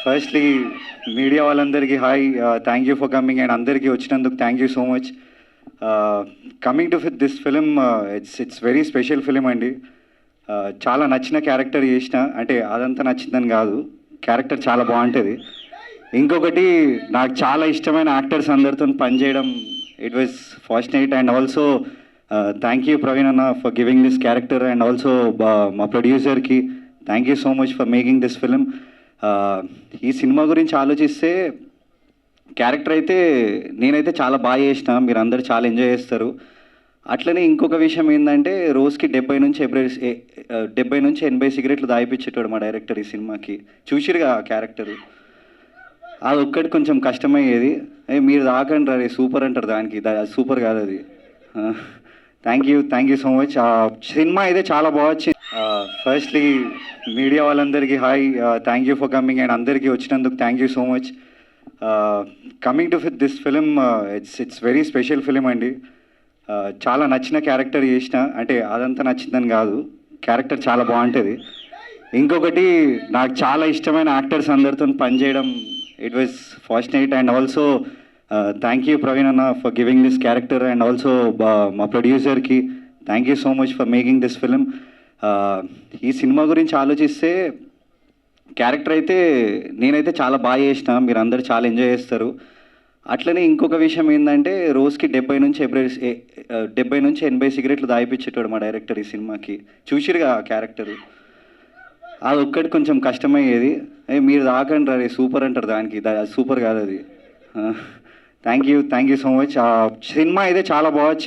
Firstly media వాళ్ళందరికీ hi, thank you for coming and అందరికీ వచ్చినందుకు thank you so much. Coming to this film, it's very special film అండి. చాలా నచ్చిన character చేసిన, అంటే అదంతా నచ్చిందని కాదు, క్యారెక్టర్ చాలా బాగుంటుంది. ఇంకొకటి, నాకు చాలా ఇష్టమైన యాక్టర్స్ అందరితో పనిచేయడం, it was fortunate. And also thank you Praveen అన్న for giving this character. And also మా ప్రొడ్యూసర్కి thank you so much for making this film. ఈ సినిమా గురించి ఆలోచిస్తే క్యారెక్టర్ అయితే నేనైతే చాలా బాగా చేసిన, మీరు అందరు చాలా ఎంజాయ్ చేస్తారు. అట్లనే ఇంకొక విషయం ఏంటంటే, రోజుకి 70 నుంచి 80 సిగరెట్లు దాయిపించేటాడు మా డైరెక్టర్ ఈ సినిమాకి. చూసిరుగా ఆ క్యారెక్టరు, అది ఒక్కటి కొంచెం కష్టమయ్యేది. మీరు దాకండి రే సూపర్ అంటారు, దానికి సూపర్ కాదు అది. Thank you so much. Cinema అయితే చాలా బాగా వచ్చింది. ఫస్ట్లీ మీడియా వాళ్ళందరికీ hi, thank you for coming and అందరికీ వచ్చినందుకు thank you so much. Coming to this film, it's very special film అండి. చాలా నచ్చిన క్యారెక్టర్ చేసిన, అంటే అదంతా నచ్చిందని కాదు, క్యారెక్టర్ చాలా బాగుంటుంది. ఇంకొకటి, నాకు చాలా ఇష్టమైన యాక్టర్స్ అందరితో పనిచేయడం, it was fortunate. And also thank you Praveen అన్న for giving this character. And also మా ప్రొడ్యూసర్కి thank you so much for making this film. ఈ సినిమా గురించి ఆలోచిస్తే క్యారెక్టర్ అయితే నేనైతే చాలా బాగా చేసిన, మీరు అందరు చాలా ఎంజాయ్ చేస్తారు. అట్లనే ఇంకొక విషయం ఏంటంటే, రోజుకి 70 నుంచి 80 సిగరెట్లు దాయిపించేటాడు మా డైరెక్టర్ ఈ సినిమాకి. చూసిరుగా ఆ క్యారెక్టరు, అది ఒక్కటి కొంచెం కష్టమయ్యేది. మీరు దాకండి రే సూపర్ అంటారు, దానికి సూపర్ కాదు అది. Thank you so much. Cinema అయితే చాలా బాగా వచ్చింది.